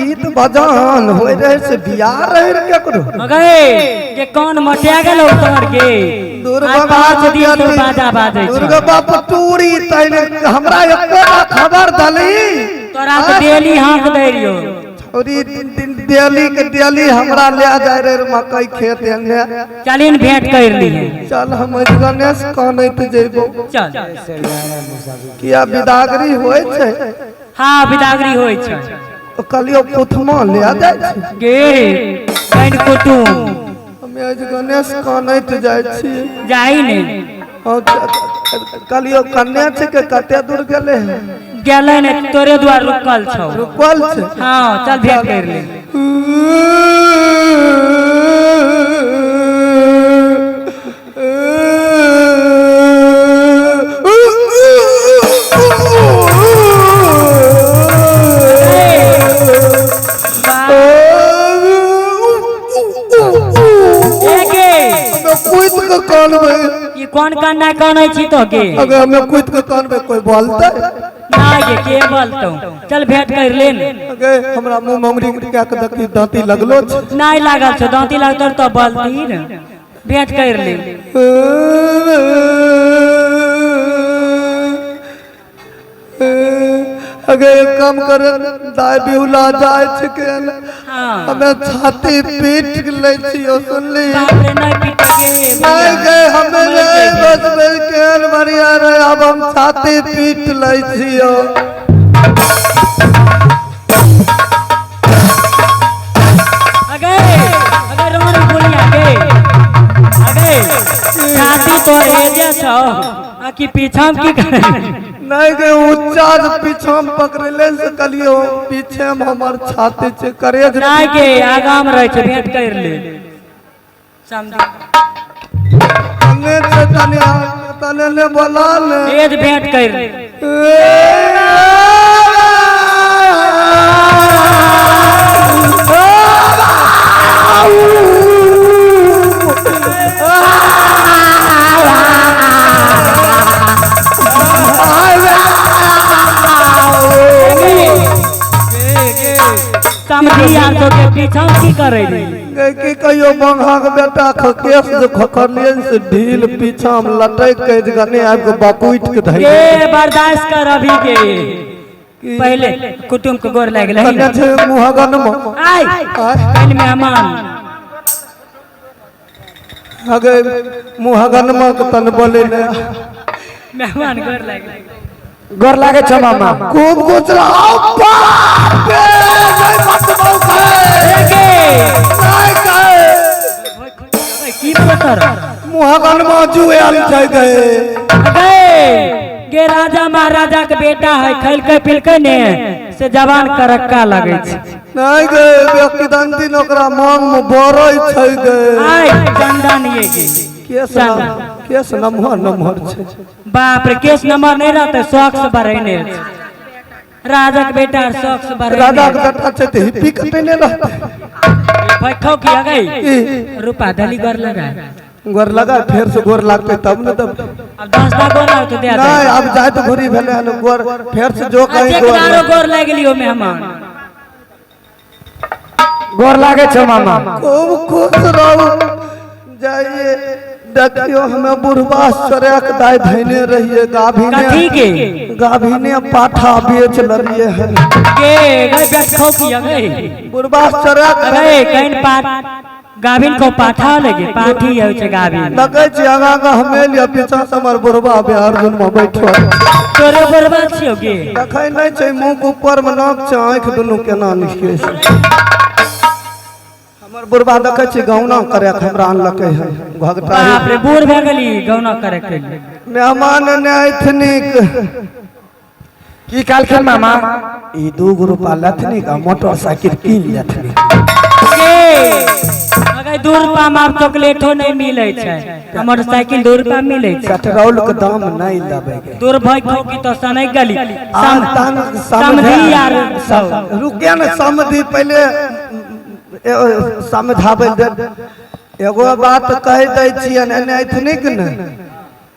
गीत बजान होय रहे से बियाह रहे के करो अगे के कौन मटिया गेलो तोर के दुर्गा बाजा बाजे दुर्गा बाप टूरी तैने हमरा एको खबर दली तोरा के डेली हाथ दे रियो छोरी डेली के डेली हमरा ले जाय रे मकई खेत एने चलिन भेंट कर ली चल हम गणेश कानैत जेबो चल किया विदागरी होय छै हां विदागरी होय छै तो कलियो कुथमा ले जाय छै गे कइन कुटुम हम आज गणेश कानैत जाय छी जाई ने कलियो कन्या छै के कते दूर गेले गेले ने तोरे द्वार रुकल छौ रुकल छै हां चल भेंट कर ले ये कौन कान्ना कानै छी तो के अगर हमें कूद के कानबे कोई बोलते ना के बोलतो चल भेंट कर ले अगर हमरा मुंह ममरी के देखी दांती लगलो छै नहीं लागल छ दांती लागतो तो बोलती न भेंट कर ले अगर एक काम करे दाय बिहुला जाय छै के हमें छाती पीट ले छियो सुनली बाप रे नहीं पीटगे नहीं गए हमें नहीं बस में केन बढ़िया रे अब हम छाती पीट ले छियो अगर रोन बोलिया के अगे छाती तो एजे छौ आ कि पीछा की करे नहीं गए ऊंचा पीछा पकड़ ले से कलियो पीछे में हमर छाती से करे नहीं के आगा में रह छै भेंट कर ले समझ अंगे से तने ने बोला ले एज भेंट कर ले समझी यार तो के पीछा की करे रे की कहियो बंघा के बेटा केस जो खखरलिए से ढील पीछा में लटक के गने आब के बापुट के धइ के बर्दाश्त कर अभी के पहले कुटुंब के गोर लाग ले कने छे मुहगन में आई कल मेहमान अगे मुहगन में तन बोले ने मेहमान गोर लाग गोर लागे छ मामा खूब खुश रहो बाप रे जय मत मौके के नहीं कहे की पतर मुहगन में जुएल छै गए गे राजा महाराजा के बेटा है खैल के पिल के ने से जवान करक्का लगे छै नहीं गए व्यक्ति दिन ओकरा मांग में बरई छै गए आई चंदन ये केस नमहर छै बाप रे केस नंबर नहीं रहते शौक से बढ़ने राजा के बेटा शौक से बढ़ने राजा के बेटा छै त हिप्पी कते ने रहते भाई खौ की गई रुपा दली कर लगा गोर लगा फिर से गोर लागते तब न तब अब 10 टा गोर लाग तो दे दे नहीं अब जाय तो घुरी भेले हन गोर फिर से जो कहीं गोर लाग लियो मेहमान गोर लागे छ मामा खूब खुश रहो जाइए देखियो हमें बुढ़वा सरेक दाय धैने रहिए गाभिने पाठा बेच ललिए है के गई बैठ खौ की गई बुढ़वा सरेक अरे कहीं पाठ गाभिन को पाठा लगे पाठी है छै गाभिन लगे छै आगा का हमें लिया पीछा से हमर बुढ़वा बिहार गुन में बैठो तोरे बुढ़वा छियो गे देखै नहीं छै मुंह के ऊपर में नाक छै आंख दुनु केना निकले छै हमर बुढ़वा देखे छी गौना करे हमरा आनलकै है भगता बाप रे बूढ़ भ गेली गौना करे के मेहमान ने एथनिक की कालखन मामा ई 2 रुपया लथनी का मोटरसाइकिल कीन लेथनी अगर 2 रुपया में चॉकलेटो नहीं मिले छै मोटरसाइकिल 2 रुपया मिले छै पेट्रोल के दाम नहीं लेबे दूर भाई खौ की तो सनै गली समझी यार रुकिया न समझी पहले समझाबे दे एगो बात कह दै छियन एने एथनिक न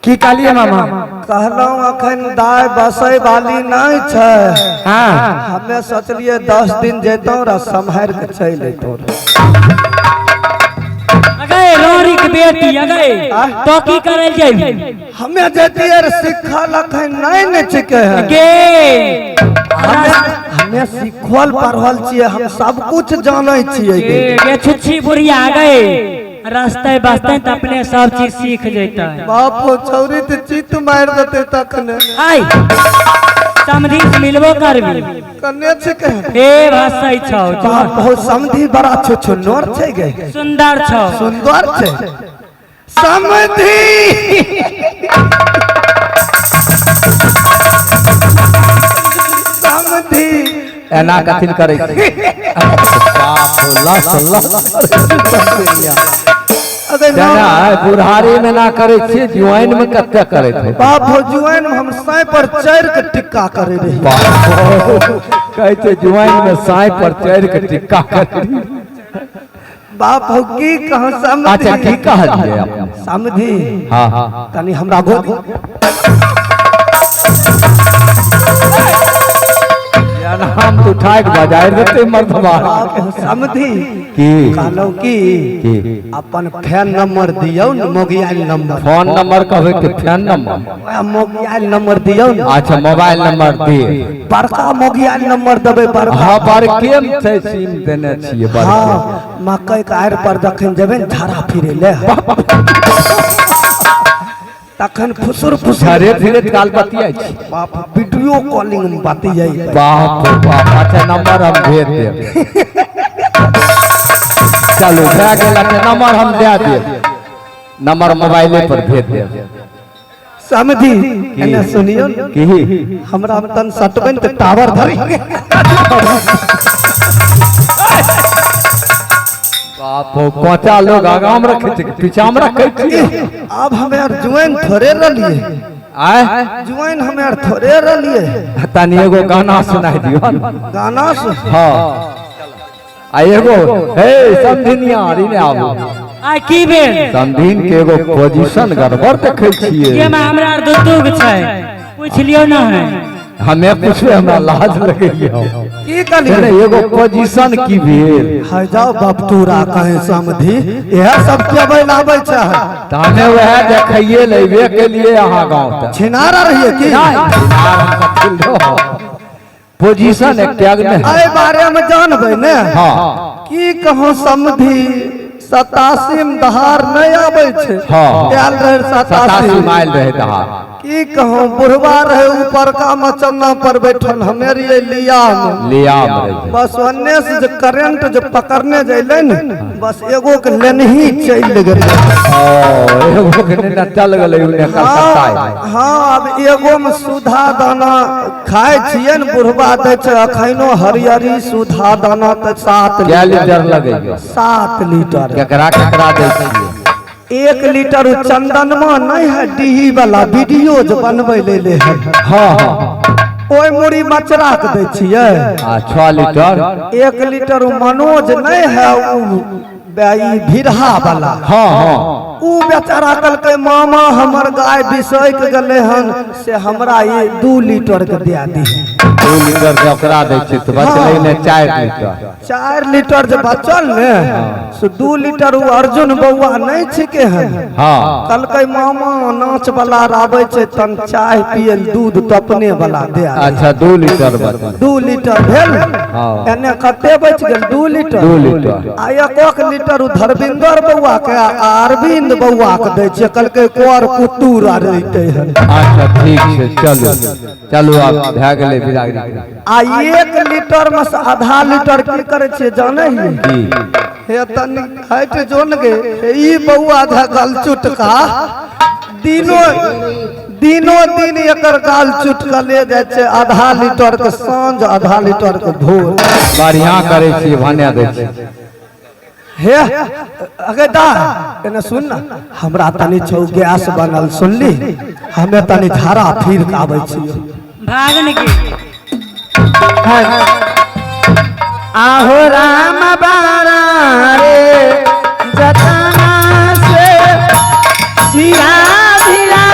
की कालिए मामा कहलहुँ अखन दाय बसै वाली नहीं छै। हाँ हमे सोचलिए 10 दिन जेतौ रा संभाल के चल अयतौ। अगे रोरी के बेटी अगे तो की करे जेबी? हमे जतिए सिखल अखन नहीं न छिके है गे हमे सिखल पढ़ल छिए, हम सब कुछ जानै छिए। गे छुच्छी बुढ़िया गए रास्ते बसते तो अपने सब चीज सीख जेता। बाप छौरी तो चित मार देते तखने। आई समधी से मिलबो करबी कन्ने छिके हे भाषा छौ बाप बहुत समधी बड़ा छुछुन्नर छै गे, सुंदर छौ सुंदर छै समधी। समधी एना कथिन करे बाप लस लस जना बुढ़ारी में ना करे छे, जुआइन में कत्ते करे थे बाप हो। जुआइन में हम साई पर चढ़ के टिक्का करे रही। कहे थे जुआइन में साई पर चढ़ के टिक्का करे। बाप हो की कह समधी। अच्छा की कहलिए आप समधी? हां हां तनी हमरा गोद हम तो ठाक बजाय देते मर्दवा। समधी की कहलो की अपन फैन नंबर दियो न, मोबाइल नंबर। फोन नंबर कहवे के फैन नंबर मोबाइल नंबर दियो न। अच्छा मोबाइल नंबर दे, बड़का मोबाइल नंबर देबे बड़का। हां बड़के में छै सिम देने छिए बड़के। हां मकई के आड़ पर जखन जेबे न झाड़ा फिरे ले तखन फुसुर फुसुर धीरे धीरे काल बतियाई छी। बाप वीडियो कॉलिंग में बतियाई। बाप रे बाप। अच्छा नंबर हम भेज देब। चलो भए गेल अच्छा नंबर हम दे देब, नंबर मोबाइले पर भेज देब। समधी एने सुनियो न, की हमरा में तन सटबन के टावर धरी। बाप हो कोचा लोग आगा में रखे थे पीछा में रखे थे। अब हमें यार जुआइन थोड़े रलिए, आय जुआइन हमें यार थोड़े रलिए। तनी एगो गाना सुनाई दियो। गाना से हां आ एगो हे समधिनिया री ने आबो आ की भेल समधिन के एगो पोजीशन गड़बड़ देखे छिए। ये में हमरा दुदुग छै पूछ लियो ना है। हमें पूछे हमरा लाज लगैया की कली एगो पोजीशन की भेल। है जाओ बपतूरा कहे समधी यह सब के बैलाबै छै। त हमें वह देखैये लेबे के लिए अहाँ गांव तक छिनारा रहिए की पोजीशन एक त्याग में एहि बारे में जानबै ने। हां की कहूं समधी 87 में दहार नहीं आबै छै। हां आयल रहे 87 माइल रहे दहार। की कहूं बुढ़वा रहे ऊपर का मचन्ना पर बैठल, हमे रहिए लिया में। बस ओन्ने से जो करंट जो पकड़ने जैले न बस एगो के लेनही चल गेल। एगो के ने चल गेलै उन्ने कलकत्ता। हां अब एगो में सुधा दाना खाए छिए न, बुढ़वा दै छै अखैनो हरियरी सुधा दाना त 7 लीटर लगैया। 7 लीटर केकरा केकरा दै छिए? 1 लीटर चंदनमा नहीं है डीही वाला वीडियो जो बनबै ले है। हां हां ओई मुड़ी मचरा के दै छिए। आ 6 लीटर 1 लीटर मनोज नहीं है उ बेई भिरहा वाला। हां हां उ बेचारा कहलकै मामा हमर गाय बिसैक गेलै हन से हमरा ये 2 लीटर के दे दी। 2 लीटर के ओकरा दै छी त बचलै ने 4 लीटर। 4 लीटर जो बचल ने से 2 लीटर उ अर्जुन बौआ नहीं छिके हन। हां कहलकै मामा नाच वाला आबै छै तन चाय पियल दूध तपने वाला दे। अच्छा 2 लीटर बचल। 2 लीटर भेल। हां एने कते बच गेल 2 लीटर। 2 लीटर आ 1 लीटर उ धर्मेंद्र बौआ के आ अरविंद बौआ के दै छै। कहलकै कोर कुतुर आ रहिते हन। अच्छा ठीक छै चलू चलू आब भए गेलै बिरागरी। आ 1 लीटर में से आधा लीटर की करे छे जाने ही? हे तनी हट जोन गे ई बौआ धा गल चुटका दिनो दिन एकर गाल चुटका ले जाय छे। आधा लीटर के सांझ आधा लीटर के भोर। बढ़िया करे छी भने दै छी। हे अगे दा एने सुन ना हमरा तनी छौ गैस बनल सुनली हमें तनी झाड़ा फिर के आबै छी। भागन की आहो राम बारा रे जतना से सिया धीरा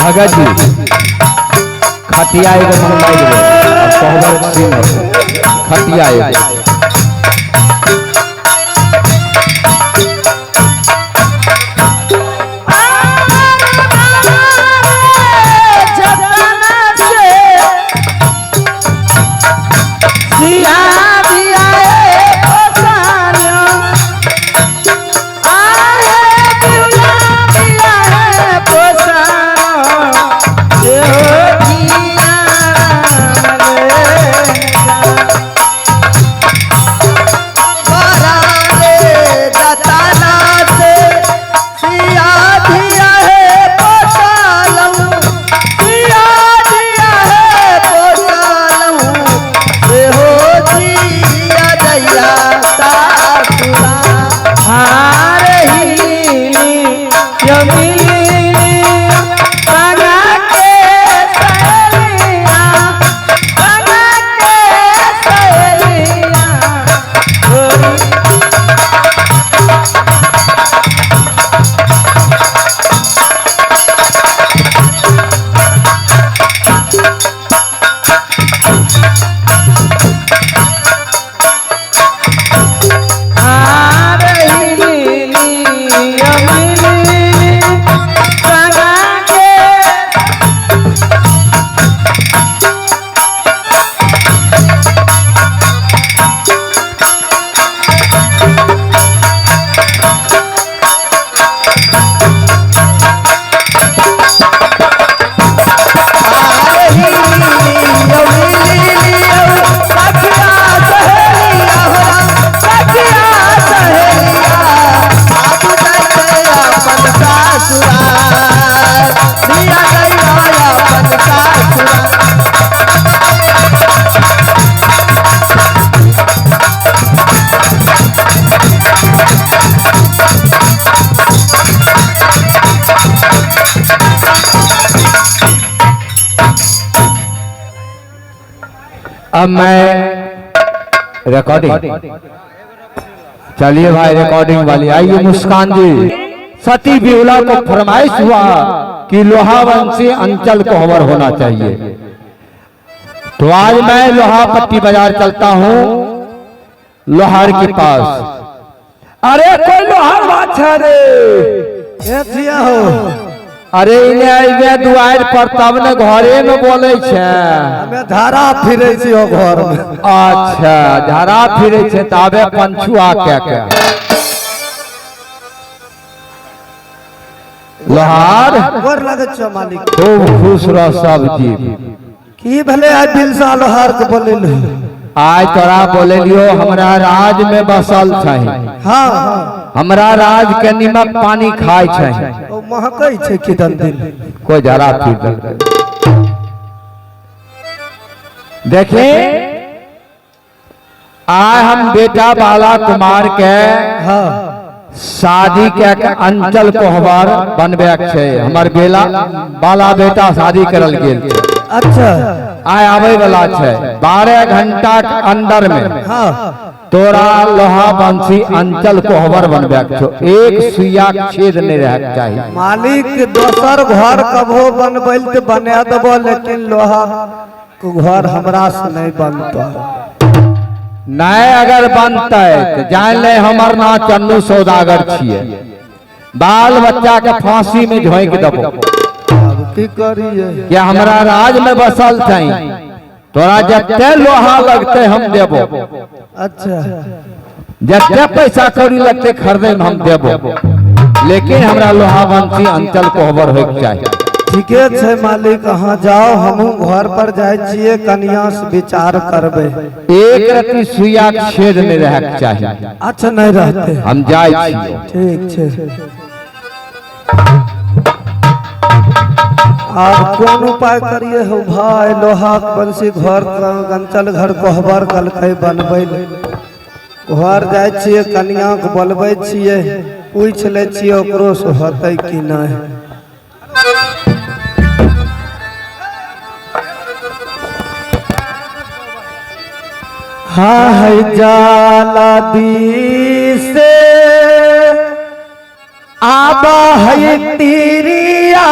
भगत जी खटिया एगो मंगवाई देबे अब कहबर सीन है खटिया एगो अब मैं रिकॉर्डिंग चलिए भाई रिकॉर्डिंग वाली आइए मुस्कान जी सती बिहुला को फरमाइश हुआ कि लोहावंशी अंचल कोहबर होना चाहिए तो आज मैं लोहापट्टी बाजार चलता हूँ लोहार के पास अरे कोई लोहार बात है रे हो अरे इन्हें दुआर पर तब ने घरे में बोले छे हमें धारा फिरे छी ओ घर में अच्छा धारा फिरे छे तबे पंछुआ के लोहार गोर लगे छ मालिक खूब खुश रह सब जीव की भले आज दिल से लोहार के बोले आज तोरा बोले लियो हमरा राज में बसल छै हां हां हमरा राज के निमक पानी खाय छै ओ महकै छै किदन दिन कोई जरा फिर दल देखे आज हम बेटा बाला कुमार के हां शादी के अंचल कोहबर बनबे छै हमर बेला बाला बेटा शादी करल गेल अच्छा आय आवे वाला छै 12 घंटा के अंदर में हां तोरा लोहा बंसी अंचल कोहबर बनबे छो एक सुइया छेद नहीं रहे चाहिए मालिक दोसर घर कभो बनबैल त बना देबो लेकिन लोहा के घर हमरा से नहीं बनतो नहीं अगर बनते तो जान ले हमर ना चन्नू सौदागर छिए बाल बच्चा के फांसी में झोंक देबो अब की करिए क्या हमरा राज में बसल छै तोरा जते लोहा लगते हम देबो अच्छा जते पैसा कौड़ी लगते खरीदे में हम देबो लेकिन हमरा लोहा बंसी अंचल कोहबर होके चाहिए ठीके छै मालिक अहाँ जाओ हमहू घर पर जाय छिए कनिया से विचार करबे एक रत्ती सुइया के छेद नहीं रहे चाहिए अच्छा नहीं रहते हम जाय छिए ठीक छै आप कौन उपाय करिए हो भाई लोहा बंसी घर अंचल घर कोहबर कलकै बनबै घर जाय छिए कनिया के बोलबै छिए पूछ ले छिए ओकरो से होतै कि नहीं हाँ है जाला दी से है तीरिया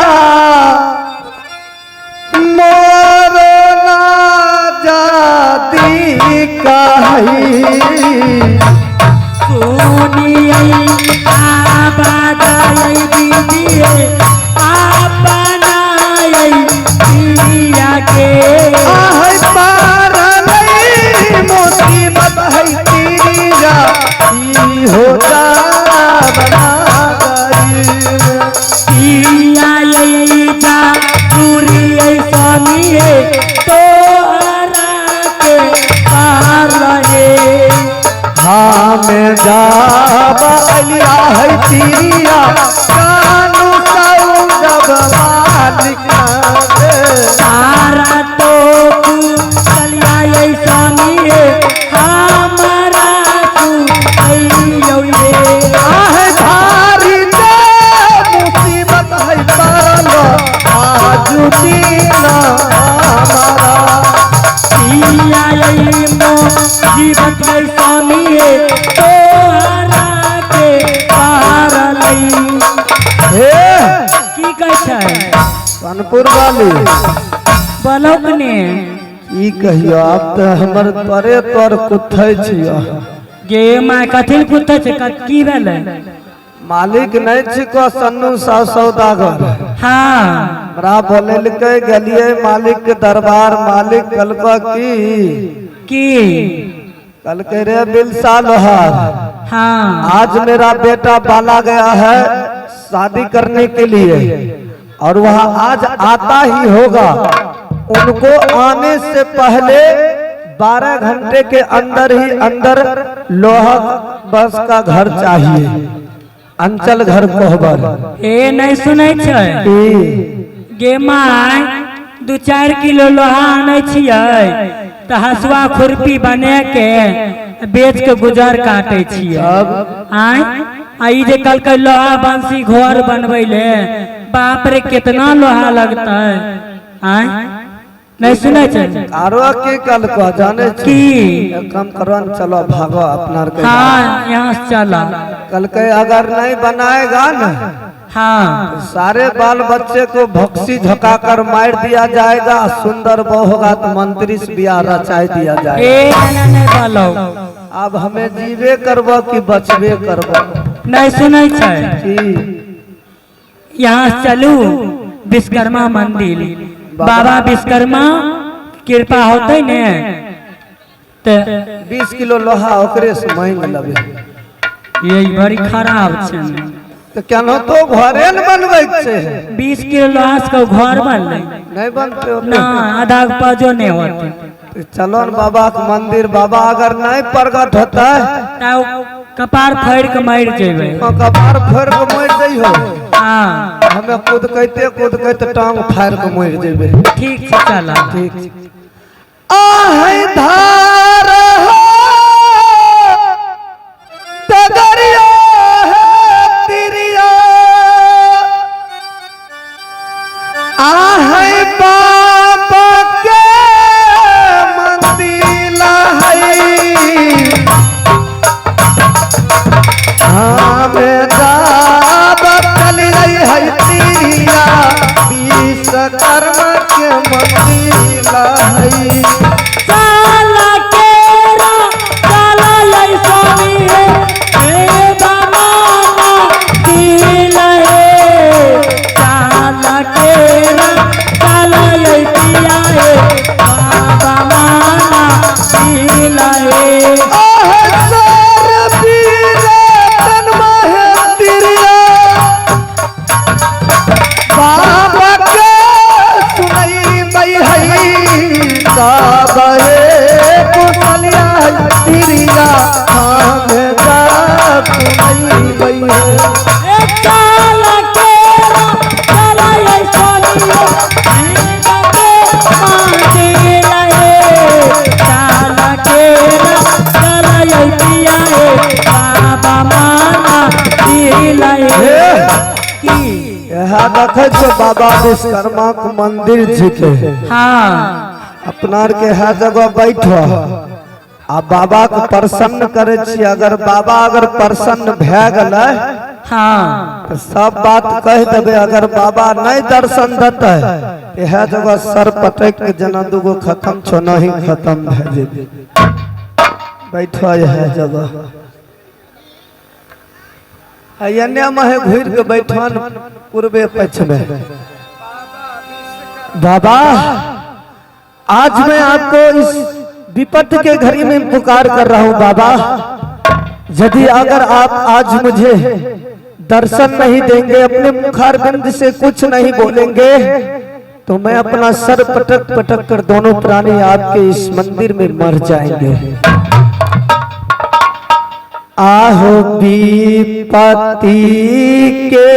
मोरो ना जाती का है सुनिए आबादाई दीजिए अपनाई पिया के है पार नहीं मुसीबत है तीरिया ई होता बना पिया जा पूरी स्वामी तो के पार लगे में जाबलिया है तीरिया कानू साऊ जब मालिक सारा तो चलिया स्वामी हमारा आहे भारी मुसीबत है पारल आज दीना हमारा जीवत स्वामी तो के पार हे की कह छै कानपुर वाली ब्लॉक ने की कहियो आप तो हमर तरे तर कुथै छियो गे माय कथिल कुत्ता छै की भेलै मालिक नहीं छिको सन्नू साव सौदागर हाँ हमरा बोललकै गेलिए मालिक के दरबार मालिक कलको की कलकै रे बिलसा लोहार हाँ आज मेरा बेटा बाला गया है शादी करने के लिए और वह आज आता ही होगा उनको आने से पहले 12 घंटे के अंदर ही अंदर लोहा बस का घर चाहिए अंचल घर कोहबर ए नहीं सुनै छै गे माय 2-4 किलो लोहा आनै छियै त हसुआ खुरपी बने के बेच के गुजर काटे छियै आय आई जे कल के लोहा बंसी घर बनबै ले बाप रे कितना लोहा लगता है आय नहीं सुनै छै आरो के कल को जाने की एक काम करो न चलो भागो अपना के हाँ यहाँ से चला कल के अगर नहीं बनाएगा ना हाँ सारे बाल बच्चे को भक्सी झकाकर मार दिया जाएगा सुंदर बहू होगा तो मंत्री से ब्याह रचाई दिया जाएगा ए नहीं बोलो अब हमें जीवे करबो कि बचबे करबो नहीं सुनै छै की यहाँ से चलू विश्वकर्मा मंदिर बाबा विश्वकर्मा कृपा होते ने तो 20 किलो लोहा ओकरे से मांग लेबे ये बड़ी खराब छै तो केनो तो घरे न बनबै छै 20 किलो लोहा से घर बनले नहीं बनते ना आधा पाजो नहीं होते चलो न बाबा के मंदिर बाबा अगर नहीं प्रकट होता ताऊ कपार फाड़ के मार जेबे कपार फोड़ के मर जइहो हाँ हमें कूद कहते टांग फाड़ के मर जेबे ठीक से चला ठीक आहे धार हो तगरिया है तिरिया आहे बाबा के मंदिर है हमें दाब चल रही है तिरिया विश्वकर्मा के मंदिर है साला केरा साला ये स्वामी है बाबा दिल है साला केरा साला ये पिया है बाबा माना दिल है बाबा के सुनई मई है बाबा रे कुशलिया तिरिया हमें सुनई मई है साला केरा साला ये स्वामी है बाबा दिल है साला केरा साला ये पिया है बाबा माना दिल है यहाँ देखे छो बाबा विश्वकर्मा के मंदिर छिके हाँ अपना के हर जगह बैठो आ बाबा के प्रसन्न करे छी अगर बाबा अगर प्रसन्न भए गेलै हाँ तो सब बात कह देबे। अगर बाबा नहीं दर्शन देते यह जगह सर पटक के जना दूगो खत्म छो नहीं खत्म भे जेबे। बैठो यह जगह एने में घूर के बैठन पूर्वे पश्चिम में। बाबा आज मैं आपको इस विपत्त के घड़ी में पुकार कर रहा हूँ बाबा। यदि अगर आप आज मुझे दर्शन नहीं देंगे, अपने मुखारबिंद से कुछ नहीं बोलेंगे, तो मैं अपना सर पटक पटक कर दोनों प्राणी आपके इस मंदिर में मर जाएंगे। आहो विपत्ति के